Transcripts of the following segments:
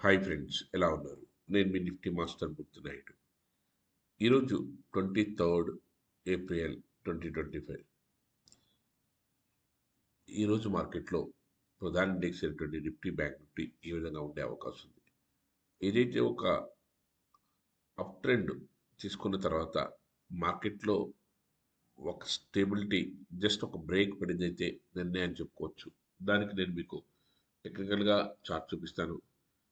Hi friends, ఎలా ఉన్నారు? నేను మీ నిఫ్టీ మాస్టర్ గుర్తున్నాయుడు. ఈరోజు 23 ఏప్రిల్ 2025. ఈరోజు మార్కెట్లో ప్రధాన ఇండెక్స్ అయినటువంటి నిఫ్టీ బ్యాంక్ నిఫ్టీ ఈ విధంగా ఉండే అవకాశం ఉంది. ఏదైతే ఒక అప్ ట్రెండ్ తీసుకున్న తర్వాత మార్కెట్లో ఒక స్టేబిలిటీ జస్ట్ ఒక బ్రేక్ పడిందైతే నిర్ణయం చెప్పుకోవచ్చు. దానికి నేను మీకు టెక్నికల్గా చార్ట్ చూపిస్తాను.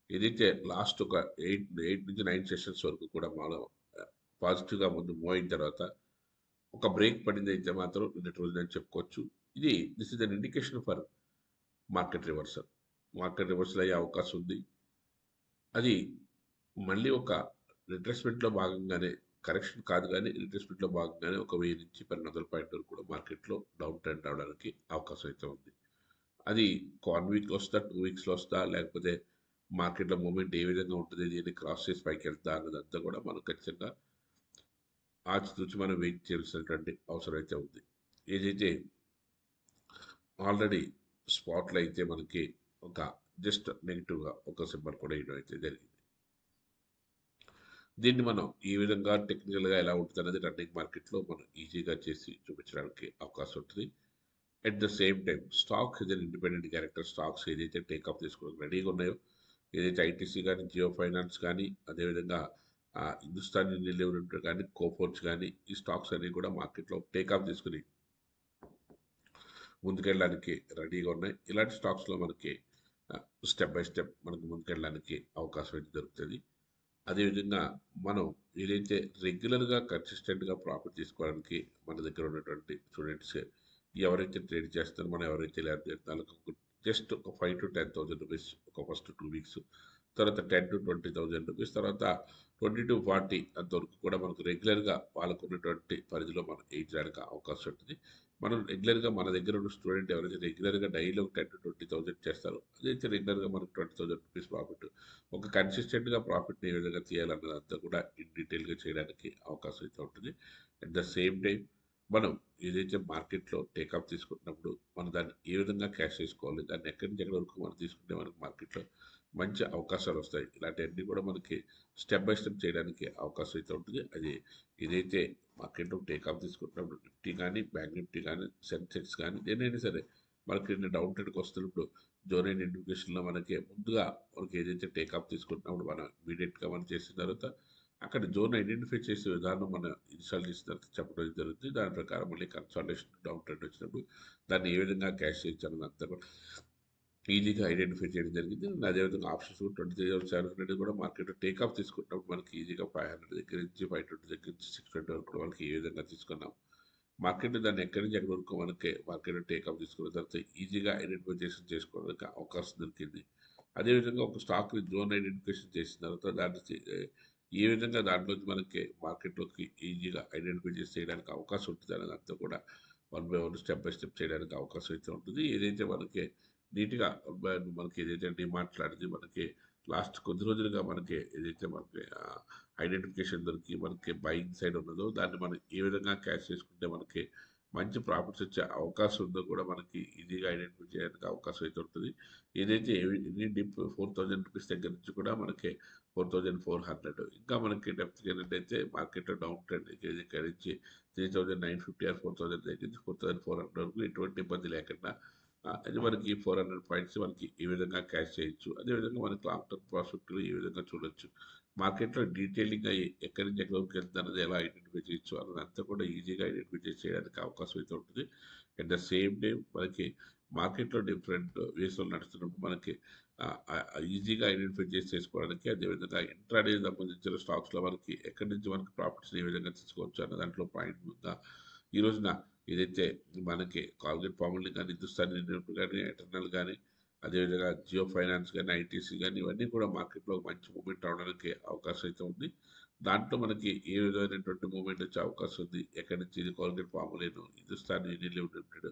ఏదైతే లాస్ట్ ఒక ఎయిట్ నుంచి 9 సెషన్స్ వరకు కూడా మనం పాజిటివ్గా ముందు మూవ్ అయిన తర్వాత ఒక బ్రేక్ పడింది అయితే మాత్రం నిన్నటి రోజు నేను చెప్పుకోవచ్చు. This is an indication for market reversal. Market reversal అయ్యే అవకాశం ఉంది. అది మళ్ళీ ఒక రిట్రేస్మెంట్లో భాగంగానే, కరెక్షన్ కాదు కానీ రిట్రేస్మెంట్లో భాగంగానే ఒక 1000 నుంచి 1200 పాయింట్ వరకు కూడా మార్కెట్లో డౌన్ ట్రెండ్ రావడానికి అవకాశం అయితే ఉంది. అది 1 వీక్లో వస్తా, 2 వీక్స్లో వస్తా, లేకపోతే మార్కెట్లో మూమెంట్ ఏ విధంగా ఉంటుంది, దీన్ని క్రాస్ చేసి పైకి వెళ్తా అన్నదంతా కూడా మనం ఖచ్చితంగా ఆచితూచి మనం వెయిట్ చేయాల్సినటువంటి అవసరం అయితే ఉంది. ఏదైతే ఆల్రెడీ స్పాట్లో అయితే మనకి ఒక జస్ట్ నెగిటివ్గా ఒక సింబల్ కూడా వేయడం అయితే జరిగింది. దీన్ని మనం ఈ విధంగా టెక్నికల్గా ఎలా ఉంటుంది అనేది రన్నింగ్ మార్కెట్లో మనం ఈజీగా చేసి చూపించడానికి అవకాశం ఉంటుంది. At the same time stock is an independent character. Stocks ఏదైతే టేకప్ తీసుకోవడానికి రెడీగా ఉన్నాయో, ఏదైతే ఐటీసీ కానీ, జియో ఫైనాన్స్ కానీ, అదేవిధంగా హిందుస్థాన్ యూనిలివర్ కానీ, కోఫోర్జ్ కానీ, ఈ స్టాక్స్ అన్నీ కూడా మార్కెట్లో టేకప్ తీసుకుని ముందుకెళ్ళడానికి రెడీగా ఉన్నాయి. ఇలాంటి స్టాక్స్లో మనకి స్టెప్ బై స్టెప్ మనకు ముందుకెళ్ళడానికి అవకాశం అయితే దొరుకుతుంది. అదేవిధంగా మనం ఏదైతే రెగ్యులర్గా కన్సిస్టెంట్గా ప్రాఫిట్ తీసుకోవడానికి మన దగ్గర ఉన్నటువంటి స్టూడెంట్స్ ఎవరైతే ట్రేడ్ చేస్తారో, మనం ఎవరైతే వాళ్ళకు జస్ట్ ఒక 5,000 to 10,000 రూపీస్ ఒక ఫస్ట్ 2 వీక్స్, తర్వాత 10,000 to 20,000 రూపీస్, తర్వాత 20 to 40 అంతవరకు కూడా మనకు రెగ్యులర్గా వాళ్ళకు ఉన్నటువంటి పరిధిలో మనం వేయించడానికి అవకాశం ఉంటుంది. మనం రెగ్యులర్గా మన దగ్గర ఉన్న స్టూడెంట్ ఎవరైతే రెగ్యులర్గా డైలీ ఒక 10,000 to 20,000 చేస్తారో, అదైతే రెగ్యులర్గా మనకు 20,000 రూపీస్ ప్రాఫిట్, ఒక కన్సిస్టెంట్గా ప్రాఫిట్ని ఏ విధంగా తీయాలన్నదంతా కూడా ఇన్ డీటెయిల్గా చేయడానికి అవకాశం అయితే ఉంటుంది. అట్ ద సేమ్ టైం మనం ఏదైతే మార్కెట్లో టేకప్ తీసుకుంటున్నప్పుడు మనం దాన్ని ఏ విధంగా క్యాష్ చేసుకోవాలి, దాన్ని ఎక్కడి నుంచి ఎక్కడి వరకు మనం తీసుకుంటే మనకి మార్కెట్లో మంచి అవకాశాలు వస్తాయి, ఇలాంటివన్నీ కూడా మనకి స్టెప్ బై స్టెప్ చేయడానికి అవకాశం అయితే ఉంటుంది. అది ఏదైతే మార్కెట్లో టేకప్ తీసుకుంటున్నప్పుడు నిఫ్టీ కానీ, బ్యాంక్ నిఫ్టీ కానీ, సెన్సెక్స్ కానీ, దేనైనా సరే మనకి డౌన్ ట్రెండ్కి వస్తున్నప్పుడు జోన్ ఐడెంటిఫికేషన్లో మనకి ముందుగా మనకి ఏదైతే టేకప్ తీసుకుంటున్నప్పుడు మనం ఇమీడియట్గా మనం చేసిన తర్వాత అక్కడ జోన్ ఐడెంటిఫై చేసే విధానం మన ఇన్స్టాల్ చేసిన తర్వాత చెప్పడం జరుగుతుంది. దాని ప్రకారం మళ్ళీ కన్సాలిడేషన్ డౌన్ ట్రెండ్ వచ్చినప్పుడు దాన్ని ఏ విధంగా క్యాష్ చేయించాలని అంతా కూడా ఈజీగా ఐడెంటిఫై చేయడం జరిగింది. అదేవిధంగా ఆప్షన్స్ 23,700 కూడా మార్కెట్లో టేకప్ తీసుకుంటున్నప్పుడు మనకి ఈజీగా 500 దగ్గర నుంచి 520 దగ్గర నుంచి 620 వరకు కూడా మనకి ఏ విధంగా తీసుకున్నాం. మార్కెట్ దాన్ని ఎక్కడి నుంచి ఎక్కడి వరకు మనకి మార్కెట్ టేకప్ తీసుకున్న తర్వాత ఈజీగా ఐడెంటిఫికేషన్ చేసుకోవడానికి అవకాశం దొరికింది. అదేవిధంగా ఒక స్టాక్ని జోన్ ఐడెంటిఫికేషన్ చేసిన తర్వాత దాన్ని ఏ విధంగా దాంట్లోంచి మనకి మార్కెట్లోకి ఈజీగా ఐడెంటిఫై చేసి చేయడానికి అవకాశం ఉంటుంది అనేది అంతా కూడా one by one step by step చేయడానికి అవకాశం అయితే ఉంటుంది. ఏదైతే మనకి నీట్గా మనకి ఏదైతే డిమార్ట్ లాంటిది మనకి లాస్ట్ కొద్ది రోజులుగా మనకి ఏదైతే మనకి ఐడెంటిఫికేషన్ దొరికి మనకి బయింగ్ సైడ్ ఉన్నదో దాన్ని మనం ఏ విధంగా క్యాష్ చేసుకుంటే మనకి మంచి ప్రాఫిట్స్ వచ్చే అవకాశం ఉందో కూడా మనకి ఈజీగా ఐడెంటిఫై చేయడానికి అవకాశం అయితే ఉంటుంది. ఏదైతే ఎనీ డిప్ 4,000 రూపీస్ దగ్గర నుంచి కూడా మనకి 4,400 ఇంకా మనకి డెప్త్ ఏంటంటే మార్కెట్లో డౌన్ ట్రెండ్ ఇక్కడ నుంచి 3,950 ఆర్ 4,000 దగ్గర నుంచి 4,400 వరకు ఎటువంటి ఇబ్బంది లేకుండా అది మనకి 400 పాయింట్స్ మనకి ఈ విధంగా క్యాష్ చేయొచ్చు. అదేవిధంగా మనకి లాంగ్ టర్మ్ ప్రాస్పెక్ట్లో ఈ విధంగా చూడొచ్చు. మార్కెట్లో డీటెయిలింగ్గా ఎక్కడి నుంచి ఎక్కడి వరకు వెళ్తుంది అన్నది ఎలా ఐడెంటిఫై చేయొచ్చు అన్నదంతా కూడా ఈజీగా ఐడెంటిఫై చేయడానికి అవకాశం అయితే ఉంటుంది. అట్ ద సేమ్ టైం మనకి మార్కెట్లో డిఫరెంట్ వేస్లో నడుస్తున్నప్పుడు మనకి ఈజీగా ఐడెంటిఫై చేసి చేసుకోవడానికి, అదేవిధంగా ఇంట్రాడే సంబంధించిన స్టాక్స్లో మనకి ఎక్కడి నుంచి మనకి ప్రాఫిట్స్ని ఏ విధంగా తీసుకోవచ్చు అన్న దాంట్లో పాయింట్ ఉందా. ఈ రోజున ఏదైతే మనకి కాల్గేట్ పాముల్ని కానీ, హిందుస్థాన్ యూనిలివర్ కానీ, ఎటర్నల్ కానీ, అదేవిధంగా జియో ఫైనాన్స్ కానీ, ఐటీసీ కానీ ఇవన్నీ కూడా మార్కెట్లో మంచి మూమెంట్ రావడానికి అవకాశం అయితే ఉంది. దాంట్లో మనకి ఏ విధమైనటువంటి మూమెంట్ వచ్చే అవకాశం ఉంది, ఎక్కడి నుంచి ఇది కాల్గేట్ పాములేను, హిందుస్థాన్ యూనిలివర్ లిమిటెడ్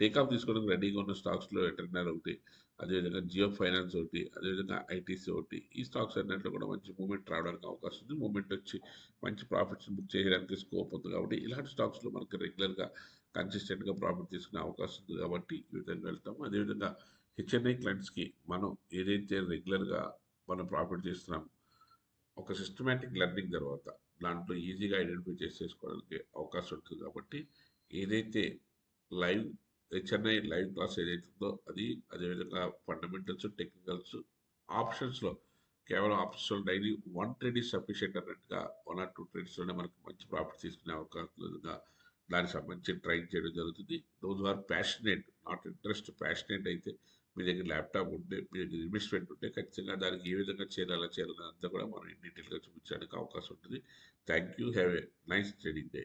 టేకాఫ్ తీసుకోవడానికి రెడీగా ఉన్న స్టాక్స్లో ఎటర్నల్ ఒకటి, అదేవిధంగా జియో ఫైనాన్స్ ఒకటి, అదేవిధంగా ఐటీసీ ఒకటి, ఈ స్టాక్స్ అన్నింటిలో కూడా మంచి మూమెంట్ రావడానికి అవకాశం ఉంది. మూమెంట్ వచ్చి మంచి ప్రాఫిట్స్ బుక్ చేయడానికి స్కోప్ ఉంది కాబట్టి ఇలాంటి స్టాక్స్లో మనకి రెగ్యులర్గా కన్సిస్టెంట్గా ప్రాఫిట్ తీసుకునే అవకాశం ఉంది కాబట్టి ఈ విధంగా వెళ్తాము. అదేవిధంగా హెచ్ఎన్ఐ క్లయింట్స్కి మనం ఏదైతే రెగ్యులర్గా మనం ప్రాఫిట్ చేస్తున్నాం. ఒక సిస్టమాటిక్ లెర్నింగ్ తర్వాత దాంట్లో ఈజీగా ఐడెంటిఫై చేసేసుకోవడానికి అవకాశం ఉంటుంది కాబట్టి ఏదైతే లైవ్ హెచ్ఎన్ఐ లైవ్ క్లాస్ ఏదైతే ఉందో అది అదేవిధంగా ఫండమెంటల్స్ టెక్నికల్స్ ఆప్షన్స్లో కేవలం ఆప్షన్స్లో డైలీ 1 ట్రేడ్ ఈజ్ సఫిషియెంట్ అన్నట్టుగా 1 or 2 ట్రేడ్స్లోనే మనకు మంచి ప్రాఫిట్ తీసుకునే అవకాశం విధంగా దానికి సంబంధించి ట్రైన్ చేయడం జరుగుతుంది. Those are passionate not interest passionate అయితే మీ దగ్గర ల్యాప్టాప్ ఉంటే మీ దగ్గర ఇన్వెస్ట్మెంట్ ఉంటే ఖచ్చితంగా దానికి ఏ విధంగా చేయాలి చేయాలని అంతా కూడా మనం డీటెయిల్గా చూపించడానికి అవకాశం ఉంటుంది. Thank you. Have a nice trading day.